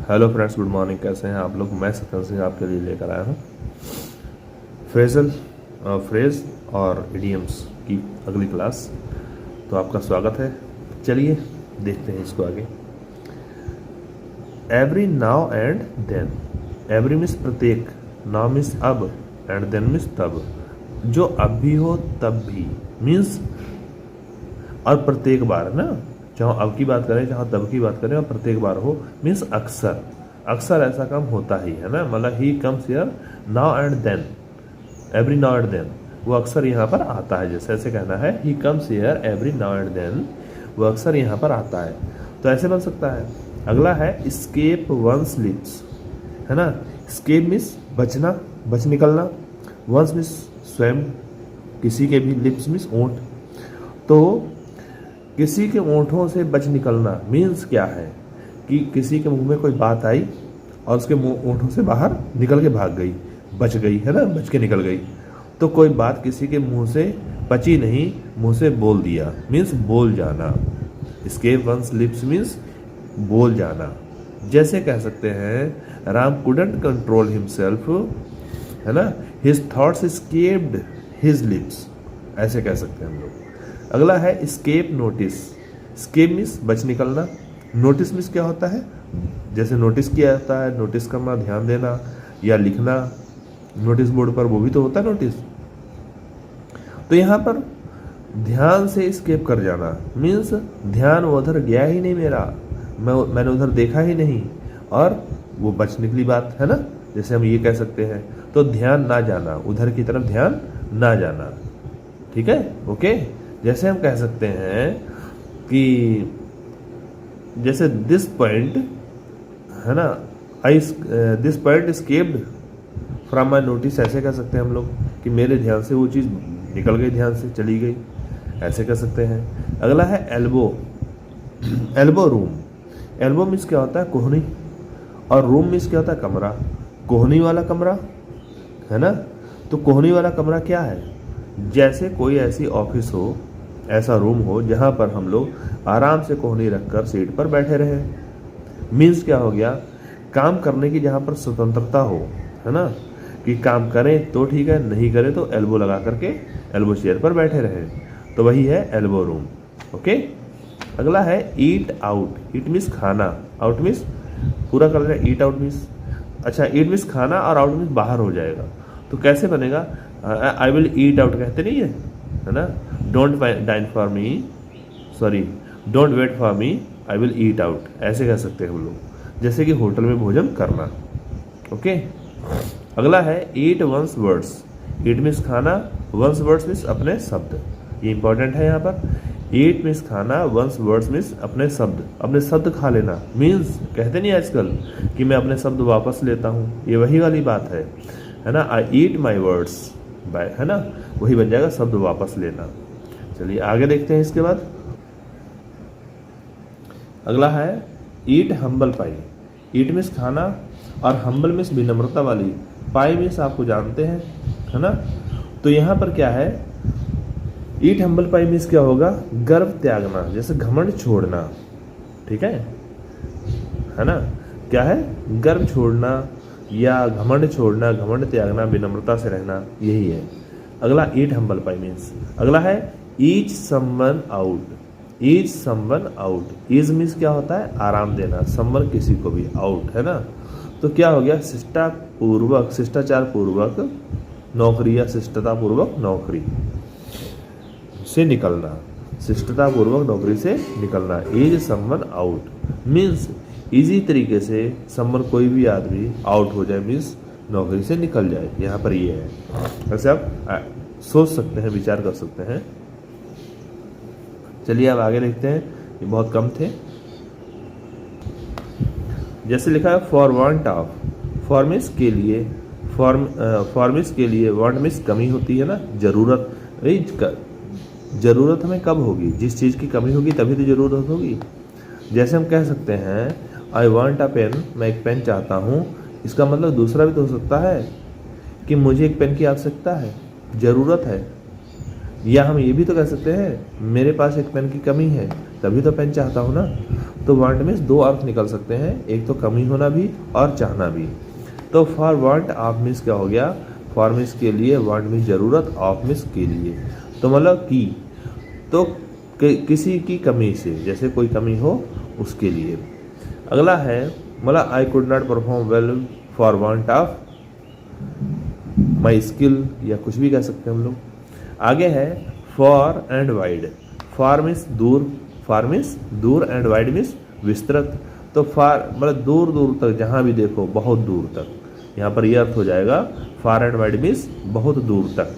Hello friends, good morning. कैसे हैं आप लोग? मैं सत्यन सिंह आपके लिए लेकर आया हूँ फ्रेज और इडियम्स की अगली क्लास। तो आपका स्वागत है। चलिए देखते हैं इसको आगे। Every now and then. Every means प्रत्येक, नाउ मीन्स अब, एंड देन मीन्स तब। जो अब भी हो तब भी मीन्स और प्रत्येक बार ना, चाहे अब की बात करें चाहे तब की बात करें, और प्रत्येक बार हो मीन्स अक्सर। अक्सर ऐसा काम होता ही है ना, मतलब he comes here now and then, every now and then. वो अक्सर यहाँ पर आता है, जैसे ऐसे कहना है he comes here every now and then, वो अक्सर यहाँ पर आता है। तो ऐसे बन सकता है। अगला है स्केप वंस लिप्स, है ना। स्केप मीन्स बचना, बच निकलना। वंस मीन्स स्वयं, किसी के भी। लिप्स मीन्स ओंठ। तो किसी के ओंठों से बच निकलना मीन्स क्या है कि किसी के मुंह में कोई बात आई और उसके मुंह ओंठों से बाहर निकल के भाग गई, बच गई, है ना, बच के निकल गई। तो कोई बात किसी के मुंह से बची नहीं, मुंह से बोल दिया मीन्स बोल जाना। escape one's lips मीन्स बोल जाना। जैसे कह सकते हैं राम couldn't control himself, है ना, his thoughts escaped his lips, ऐसे कह सकते हैं हम लोग। अगला है escape notice। escape मीन्स बच निकलना। नोटिस मीन्स क्या होता है? जैसे नोटिस किया जाता है, नोटिस करना, ध्यान देना या लिखना नोटिस बोर्ड पर, वो भी तो होता है नोटिस। तो यहाँ पर ध्यान से escape कर जाना मीन्स ध्यान उधर गया ही नहीं मेरा, मैंने उधर देखा ही नहीं, और वो बच निकली बात, है ना। जैसे हम ये कह सकते हैं, तो ध्यान ना जाना, उधर की तरफ ध्यान ना जाना। ठीक है, ओके। जैसे हम कह सकते हैं कि जैसे दिस पॉइंट, है ना, this point escaped from my notice, ऐसे कह सकते हैं हम लोग कि मेरे ध्यान से वो चीज़ निकल गई, ध्यान से चली गई, ऐसे कह सकते हैं। अगला है elbow. Elbow room. Elbow means क्या होता है? कोहनी, और रूम मीन्स क्या होता है? कमरा। कोहनी वाला कमरा, है ना। तो कोहनी वाला कमरा क्या है? जैसे कोई ऐसी ऑफिस हो, ऐसा रूम हो जहाँ पर हम लोग आराम से कोहनी रखकर सीट पर बैठे रहे। मीन्स क्या हो गया? काम करने की जहाँ पर स्वतंत्रता हो, है ना, कि काम करें तो ठीक है, नहीं करें तो एल्बो लगा करके एल्बो चेयर पर बैठे रहे, तो वही है एल्बो रूम। ओके। अगला है ईट आउट। ईट मीन्स खाना, आउट मीन्स पूरा कर लेना। ईट आउट मीन्स, अच्छा, ईट मीन्स खाना और आउट मीन्स बाहर हो जाएगा। तो कैसे बनेगा? आई विल ईट आउट कहते नहीं है ना। Don't dine for me, sorry, don't wait for me, I will eat out, ऐसे कह सकते हैं हम लोग, जैसे कि होटल में भोजन करना। ओके। अगला है ईट वंस वर्ड्स। ईट मीन्स खाना, वंस वर्ड्स मीन्स अपने शब्द। ये इंपॉर्टेंट है यहाँ पर। ईट मीन्स खाना, वंस वर्ड्स मीन्स अपने शब्द। अपने शब्द खा लेना मीन्स, कहते नहीं आजकल कि मैं अपने शब्द वापस लेता हूँ, ये वही वाली बात है ना। आई ईट माई वर्ड्स बाय, है ना, वही बन जाएगा शब्द वापस लेना। चलिए आगे देखते हैं इसके बाद। अगला है ईट हम्बल पाई। ईट मीन्स खाना और हम्बल मीन्स विनम्रता वाली, पाई मीन्स आपको जानते हैं, है ना। तो यहाँ पर क्या है? ईट हम्बल पाई मीन्स क्या होगा? गर्व त्यागना, जैसे घमंड छोड़ना। ठीक है ना। क्या है? गर्व छोड़ना या घमंड छोड़ना, घमंड त्यागना, विनम्रता से रहना, यही है। अगला ईट हम्बल पाई मीन्स। अगला है ease someone out. Ease someone out. Ease means क्या होता है? आराम देना, समवन किसी को भी, आउट, है ना। तो क्या हो गया? शिष्टापूर्वक, शिष्टाचार पूर्वक नौकरी या शिष्टता पूर्वक नौकरी से निकलना। शिष्टता पूर्वक नौकरी से निकलना। Ease someone out means easy तरीके से समवन, कोई भी आदमी आउट हो जाए मीन्स नौकरी से निकल जाए। यहाँ पर ये है। ऐसे आप सोच सकते हैं, विचार कर सकते हैं। चलिए अब आगे देखते हैं, ये बहुत कम थे। जैसे लिखा है for want of. For means के लिए, फॉर मीन्स के लिए, वांट मीन्स कमी होती है ना, जरूरत। जरूरत हमें कब होगी? जिस चीज़ की कमी होगी तभी तो जरूरत होगी। जैसे हम कह सकते हैं आई वांट अ पेन, मैं एक पेन चाहता हूँ। इसका मतलब दूसरा भी तो हो सकता है कि मुझे एक पेन की आवश्यकता है, ज़रूरत है। या हम ये भी तो कह सकते हैं मेरे पास एक पेन की कमी है, तभी तो पेन चाहता हूँ ना। तो वांट मीन्स दो अर्थ निकल सकते हैं, एक तो कमी होना भी और चाहना भी। तो फॉर वांट ऑफ मीन्स क्या हो गया, फॉर मीन्स के लिए, वांट मीन्स जरूरत, ऑफ मीन्स के लिए। तो मतलब की, तो किसी की कमी से, जैसे कोई कमी हो उसके लिए। अगला है मतलब I could not perform well for want of my skill, या कुछ भी कह सकते हैं हम लोग। आगे है for and wide. For means दूर, फॉर मीन्स दूर, एंड वाइड मीन्स विस्तृत। तो फार मतलब दूर दूर तक, जहाँ भी देखो बहुत दूर तक, यहाँ पर यह अर्थ हो जाएगा फार एंड वाइड मीन्स बहुत दूर तक।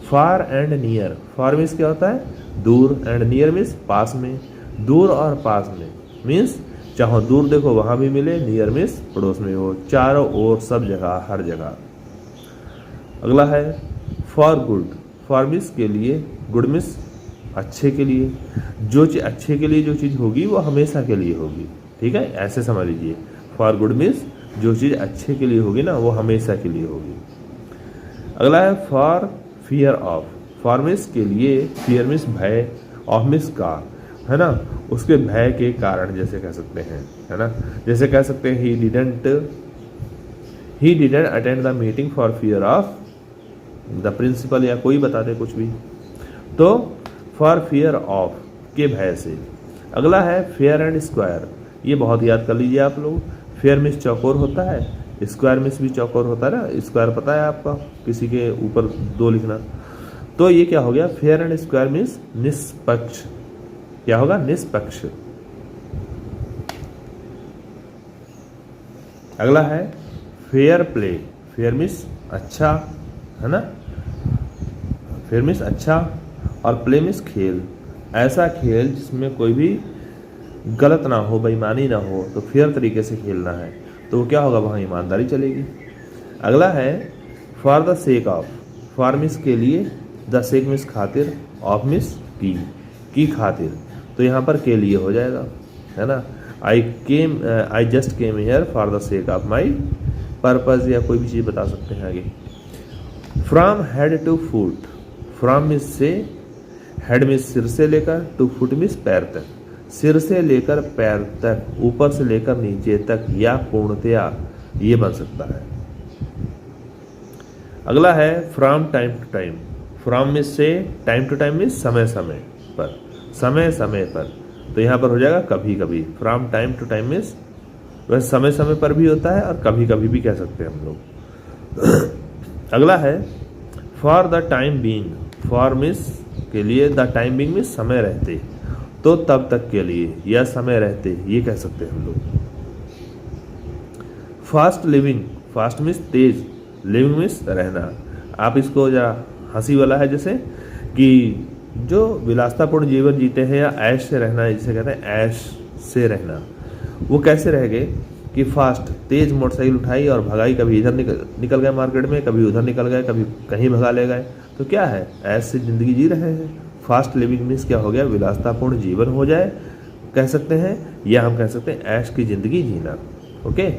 Far and near, far means क्या होता है दूर, एंड नियर मीन्स पास में। दूर और पास में मीन्स चाहो दूर देखो वहाँ भी मिले, नियर मीन्स पड़ोस में हो, चारों ओर, सब जगह, हर जगह। अगला है फॉर गुड। फॉर मीन्स के लिए, गुड मीन्स अच्छे के लिए। जो चीज़ अच्छे के लिए जो चीज़ होगी वो हमेशा के लिए होगी, ठीक है, ऐसे समझ लीजिए। फॉर गुड मीन्स जो चीज़ अच्छे के लिए होगी ना वो हमेशा के लिए होगी। अगला है for fear of. For means के लिए, फियर मीन्स भय, ऑफ मीन्स का, है ना, उसके भय के कारण जैसे कह सकते हैं, है ना। जैसे कह सकते हैं he didn't attend the meeting for fear of the principal, या कोई बता दे कुछ भी। तो फॉर फियर ऑफ के भय से। अगला है फेयर एंड स्क्वायर। ये बहुत याद कर लीजिए आप लोग। फेयर मीन्स चौकोर होता है, स्क्वायर मीन्स भी चौकोर होता है ना। स्क्वायर पता है आपका, किसी के ऊपर दो लिखना। तो ये क्या हो गया, फेयर एंड स्क्वायर मीन्स निष्पक्ष। क्या होगा, निष्पक्ष। अगला है फेयर प्ले। फेयर मीन्स अच्छा, है ना, फेयर मीन्स अच्छा, और प्ले मीन्स खेल। ऐसा खेल जिसमें कोई भी गलत ना हो, बेईमानी ना हो, तो फेयर तरीके से खेलना है, तो वो क्या होगा, वहाँ ईमानदारी चलेगी। अगला है for the sake of. For means के लिए, द सेक मीन्स खातिर, ऑफ मीन्स की खातिर। तो यहाँ पर के लिए हो जाएगा, है ना। I just came here for the sake of my purpose, या कोई भी चीज़ बता सकते हैं आगे। From head to foot. From means से, हेड मीन्स सिर से लेकर, टू फुट मीन्स पैर तक। सिर से लेकर पैर तक, ऊपर से लेकर नीचे तक, या पूर्णतया, ये बन सकता है। अगला है from time to time. From means से, टाइम टू टाइम मीन्स समय समय पर, समय समय पर। तो यहाँ पर हो जाएगा कभी कभी। From time to time means वैसे समय समय पर भी होता है और कभी कभी भी कह सकते हैं हम लोग। अगला है for the time being. For means के लिए, द टाइम बीइंग मीन्स समय रहते, तो तब तक के लिए, या समय रहते, ये कह सकते हैं हम लोग। Fast living. फास्ट मीन्स तेज, लिविंग मीन्स रहना। आप इसको जरा हंसी वाला है, जैसे कि जो विलासतापूर्ण जीवन जीते हैं या ऐश से रहना, जिसे कहते हैं ऐश से रहना, वो कैसे रह गए कि फास्ट, तेज मोटरसाइकिल उठाई और भगाई, कभी इधर निकल गए मार्केट में, कभी उधर निकल गए, कभी कहीं भगा ले गए। तो क्या है, ऐश से जिंदगी जी रहे हैं। फास्ट लिविंग मीन्स क्या हो गया, विलासतापूर्ण जीवन हो जाए कह सकते हैं, या हम कह सकते हैं ऐश की जिंदगी जीना। ओके।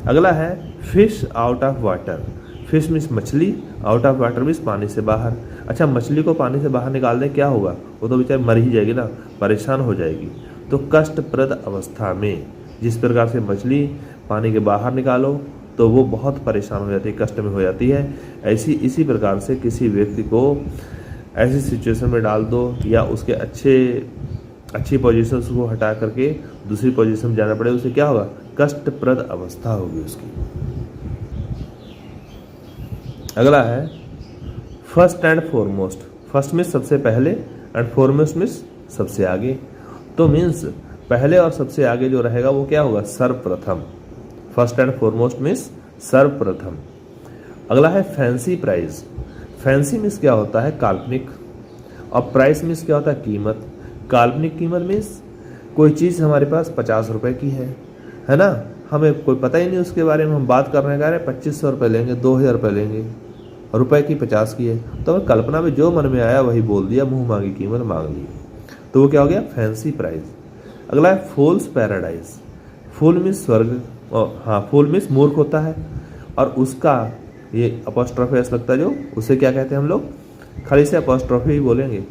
अगला है fish out of water. Fish means मछली, आउट ऑफ वाटर मीन्स पानी से बाहर। अच्छा, मछली को पानी से बाहर निकाल दें, क्या होगा, वो तो बेचारी मर ही जाएगी ना, परेशान हो जाएगी। तो कष्टप्रद अवस्था में, जिस प्रकार से मछली पानी के बाहर निकालो तो वो बहुत परेशान हो जाती है, कष्ट में हो जाती है, इसी प्रकार से किसी व्यक्ति को ऐसी सिचुएशन में डाल दो, या उसके अच्छी पोजीशन को हटा करके दूसरी पोजीशन में जाना पड़े, उसे क्या होगा, कष्टप्रद अवस्था होगी उसकी। अगला है first and foremost. First means सबसे पहले, एंड फॉरमोस्ट मीन्स सबसे आगे। तो मीन्स पहले और सबसे आगे जो रहेगा वो क्या होगा, सर्वप्रथम। फर्स्ट एंड फॉरमोस्ट मीन्स सर्वप्रथम। अगला है फैंसी प्राइस। फैंसी मीन्स क्या होता है, काल्पनिक, और प्राइस मीन्स क्या होता है, कीमत। काल्पनिक कीमत मीन्स कोई चीज़ हमारे पास 50 रुपए की है ना, हमें कोई पता ही नहीं उसके बारे में, हम बात कर रहे हैं, कह रहे हैं 2500 रुपये लेंगे, 2000 रुपये लेंगे, रुपए की 50 की है, तो हमें कल्पना में जो मन में आया वही बोल दिया, मुंह मांगी कीमत मांग ली, तो वो क्या हो गया, फैंसी प्राइस। अगला है फूल्स पैराडाइज। फूल मीन्स स्वर्ग, हाँ फूल मीन्स मूर्ख होता है, और उसका ये अपॉस्ट्रोफी ऐसा लगता है जो, उसे क्या कहते हैं हम लोग, खाली से अपॉस्ट्रोफी ही बोलेंगे।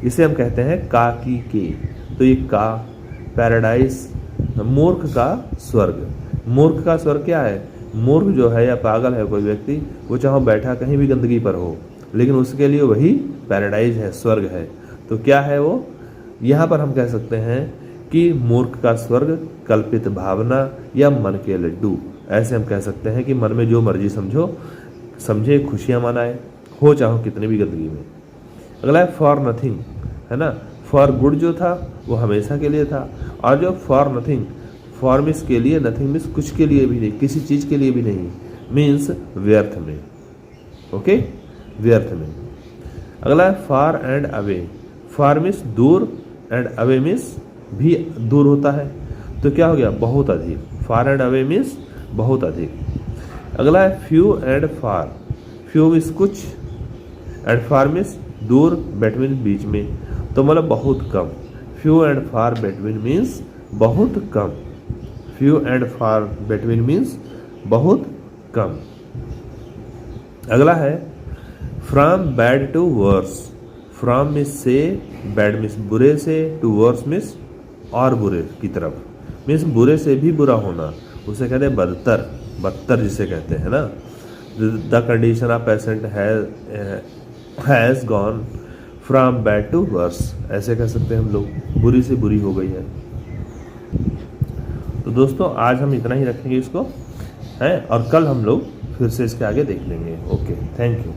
इसे हम कहते हैं का की के। तो ये का, पैराडाइज, मूर्ख का स्वर्ग। मूर्ख का स्वर्ग क्या है? मूर्ख जो है या पागल है कोई व्यक्ति, वो चाहे बैठा कहीं भी गंदगी पर हो, लेकिन उसके लिए वही पैराडाइज है, स्वर्ग है। तो क्या है वो? यहाँ पर हम कह सकते हैं कि मूर्ख का स्वर्ग कल्पित भावना या मन के लड्डू। ऐसे हम कह सकते हैं कि मन में जो मर्जी समझे, खुशियाँ मनाए, हो चाहो कितनी भी गंदगी में। अगला है फॉर नथिंग, है ना। फॉर गुड जो था वो हमेशा के लिए था, और जो फॉर नथिंग, फॉर मिस के लिए, नथिंग मिस कुछ के लिए भी नहीं, किसी चीज़ के लिए भी नहीं, मीन्स व्यर्थ में। ओके, व्यर्थ में। अगला है far and away. Far means दूर, एंड अवे मिस भी दूर होता है, तो क्या हो गया? बहुत अधिक। फार एंड अवे मिस बहुत अधिक। अगला है few and far. Few means कुछ, एंड फार मिस दूर, बिटवीन बीच में, तो मतलब बहुत कम। Few and far between means बहुत कम। Few and far between means बहुत कम। अगला है from bad to worse. From means से, बैड मिस बुरे से, टू वर्स मिस और बुरे की तरफ, मीन्स बुरे से भी बुरा होना, उसे कहते हैं बदतर। बदतर जिसे कहते हैं ना। The condition of patient has gone from bad to worse, ऐसे कह सकते हैं हम लोग, बुरी से बुरी हो गई है। तो दोस्तों आज हम इतना ही रखेंगे इसको, है, और कल हम लोग फिर से इसके आगे देख लेंगे। Okay, thank you.